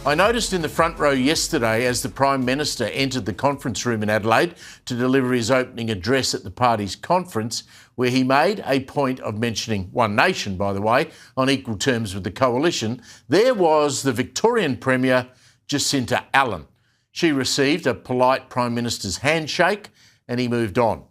I noticed in the front row yesterday as the Prime Minister entered the conference room in Adelaide to deliver his opening address at the party's conference, where he made a point of mentioning One Nation, by the way, on equal terms with the coalition, there was the Victorian Premier, Jacinta Allan. She received a polite Prime Minister's handshake and he moved on.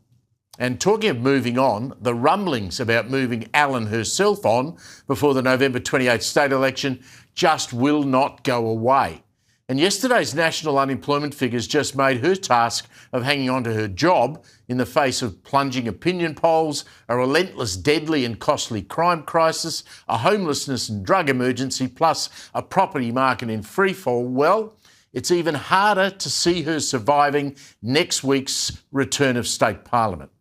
And talking of moving on, the rumblings about moving Allan herself on before the November 28th state election just will not go away. And yesterday's national unemployment figures just made her task of hanging on to her job in the face of plunging opinion polls, a relentless, deadly and costly crime crisis, a homelessness and drug emergency, plus a property market in freefall. Well, it's even harder to see her surviving next week's return of state parliament.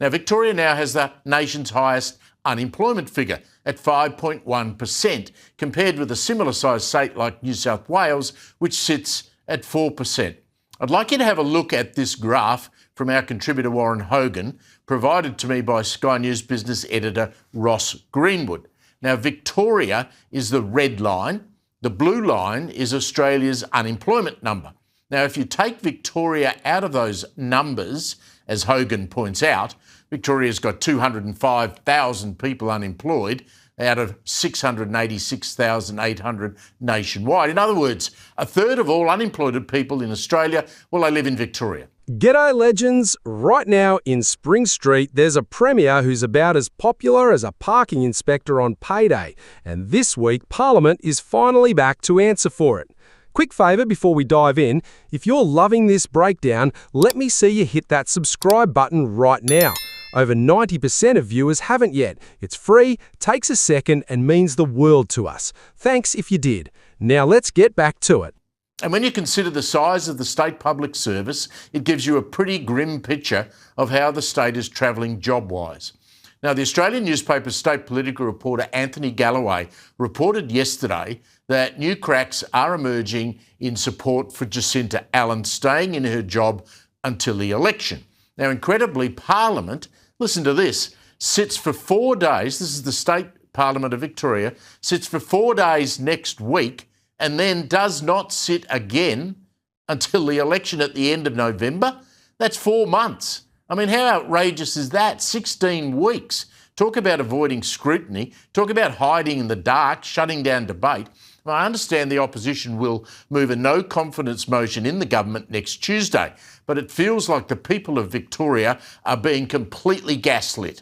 Now, Victoria now has the nation's highest unemployment figure at 5.1%, compared with a similar-sized state like New South Wales, which sits at 4%. I'd like you to have a look at this graph from our contributor Warren Hogan, provided to me by Sky News business editor Ross Greenwood. Now, Victoria is the red line. The blue line is Australia's unemployment number. Now, if you take Victoria out of those numbers, as Hogan points out, Victoria's got 205,000 people unemployed out of 686,800 nationwide. In other words, a third of all unemployed people in Australia, well, they live in Victoria. G'day legends! Right now in Spring Street there's a Premier who's about as popular as a parking inspector on payday, and this week Parliament is finally back to answer for it. Quick favour before we dive in, if you're loving this breakdown, let me see you hit that subscribe button right now. Over 90% of viewers haven't yet. It's free, takes a second and means the world to us. Thanks if you did. Now let's get back to it. And when you consider the size of the state public service, it gives you a pretty grim picture of how the state is travelling job-wise. Now, the Australian newspaper's state political reporter Anthony Galloway reported yesterday that new cracks are emerging in support for Jacinta Allan staying in her job until the election. Now, incredibly, Parliament, listen to this, sits for 4 days, this is the State Parliament of Victoria, sits for 4 days next week and then does not sit again until the election at the end of November. That's 4 months. I mean, how outrageous is that? 16 weeks. Talk about avoiding scrutiny. Talk about hiding in the dark, shutting down debate. Well, I understand the opposition will move a no-confidence motion in the government next Tuesday, but it feels like the people of Victoria are being completely gaslit.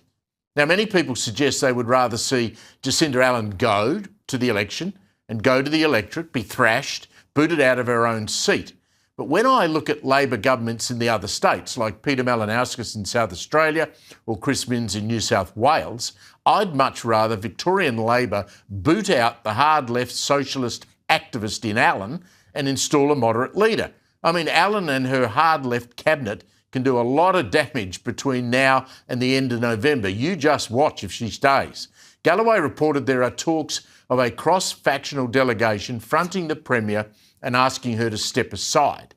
Now, many people suggest they would rather see Jacinta Allan go to the election and go to the electorate, be thrashed, booted out of her own seat. But when I look at Labor governments in the other states, like Peter Malinauskas in South Australia or Chris Minns in New South Wales, I'd much rather Victorian Labor boot out the hard-left socialist activist in Allan and install a moderate leader. I mean, Allan and her hard-left cabinet can do a lot of damage between now and the end of November. You just watch if she stays. Galloway reported there are talks of a cross-factional delegation fronting the Premier and asking her to step aside.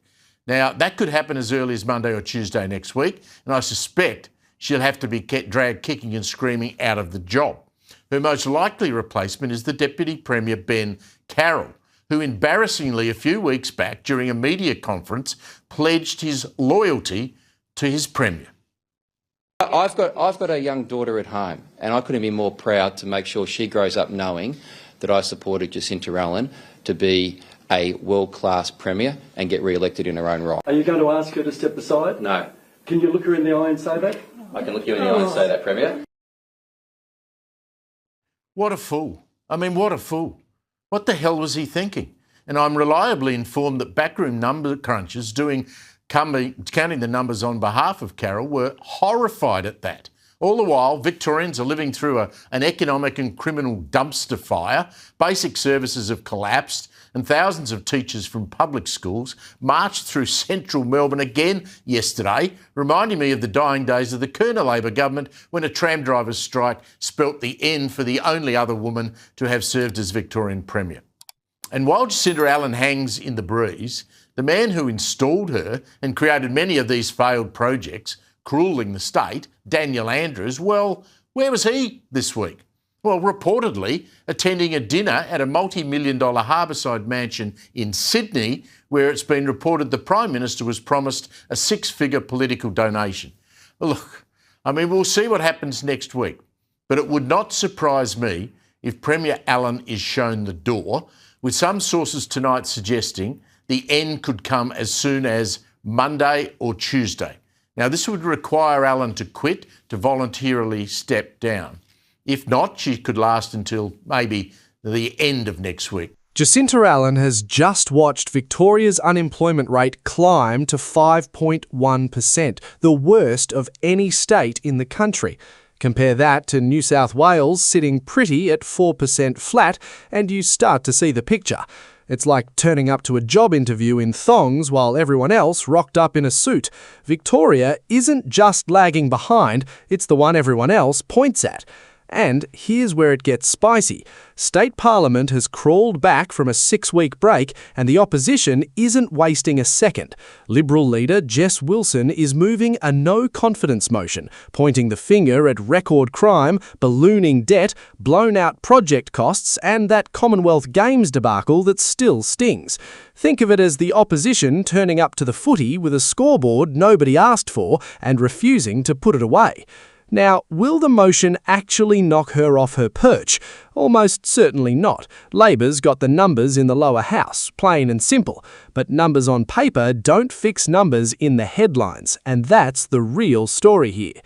Now, that could happen as early as Monday or Tuesday next week, and I suspect she'll have to be dragged kicking and screaming out of the job. Her most likely replacement is the Deputy Premier, Ben Carroll, who embarrassingly a few weeks back during a media conference pledged his loyalty to his Premier. I've got a young daughter at home, and I couldn't be more proud to make sure she grows up knowing that I supported Jacinta Allan to be a world-class Premier and get re-elected in her own right. Are you going to ask her to step aside? No. Can you look her in the eye and say that? I can look you in the eye and say that, Premier. What a fool. I mean, what a fool. What the hell was he thinking? And I'm reliably informed that backroom number crunchers counting the numbers on behalf of Carroll were horrified at that. All the while, Victorians are living through an economic and criminal dumpster fire, basic services have collapsed, and thousands of teachers from public schools marched through central Melbourne again yesterday, reminding me of the dying days of the Kerner Labor government when a tram driver's strike spelt the end for the only other woman to have served as Victorian Premier. And while Jacinta Allan hangs in the breeze, the man who installed her and created many of these failed projects, cruelling the state, Daniel Andrews, well, where was he this week? Well, reportedly attending a dinner at a multi-million-dollar harbourside mansion in Sydney, where it's been reported the Prime Minister was promised a six-figure political donation. Well, look, I mean, we'll see what happens next week, but it would not surprise me if Premier Allan is shown the door, with some sources tonight suggesting the end could come as soon as Monday or Tuesday. Now, this would require Allan to quit, to voluntarily step down. If not, she could last until maybe the end of next week. Jacinta Allan has just watched Victoria's unemployment rate climb to 5.1%, the worst of any state in the country. Compare that to New South Wales sitting pretty at 4% flat, and you start to see the picture. It's like turning up to a job interview in thongs while everyone else rocked up in a suit. Victoria isn't just lagging behind, it's the one everyone else points at. And here's where it gets spicy. State Parliament has crawled back from a 6-week break, and the opposition isn't wasting a second. Liberal leader Jess Wilson is moving a no-confidence motion, pointing the finger at record crime, ballooning debt, blown-out project costs, and that Commonwealth Games debacle that still stings. Think of it as the opposition turning up to the footy with a scoreboard nobody asked for and refusing to put it away. Now, will the motion actually knock her off her perch? Almost certainly not. Labor's got the numbers in the lower house, plain and simple. But numbers on paper don't fix numbers in the headlines, and that's the real story here.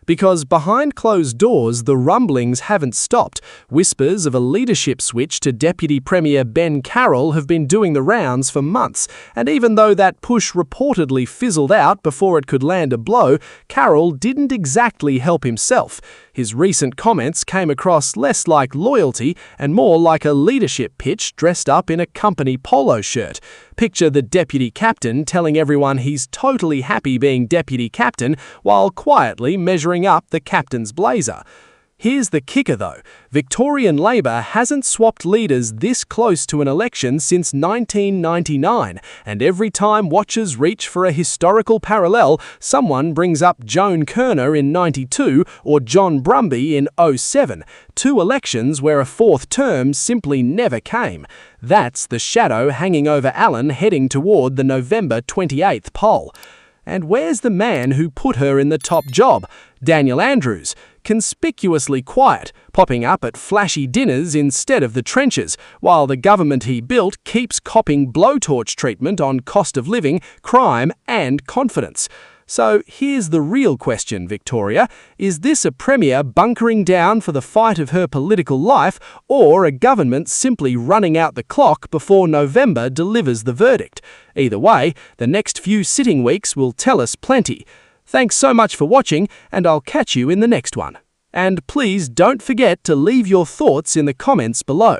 Because behind closed doors, the rumblings haven't stopped. Whispers of a leadership switch to Deputy Premier Ben Carroll have been doing the rounds for months, and even though that push reportedly fizzled out before it could land a blow, Carroll didn't exactly help himself. His recent comments came across less like loyalty and more like a leadership pitch dressed up in a company polo shirt. Picture the deputy captain telling everyone he's totally happy being deputy captain while quietly measuring up the captain's blazer. Here's the kicker though. Victorian Labor hasn't swapped leaders this close to an election since 1999, and every time watchers reach for a historical parallel, someone brings up Joan Kirner in 92 or John Brumby in 07, two elections where a fourth term simply never came. That's the shadow hanging over Allan heading toward the November 28th poll. And where's the man who put her in the top job? Daniel Andrews. Conspicuously quiet, popping up at flashy dinners instead of the trenches, while the government he built keeps copping blowtorch treatment on cost of living, crime and confidence. So here's the real question, Victoria. Is this a premier bunkering down for the fight of her political life, or a government simply running out the clock before November delivers the verdict? Either way, the next few sitting weeks will tell us plenty. Thanks so much for watching, and I'll catch you in the next one. And please don't forget to leave your thoughts in the comments below.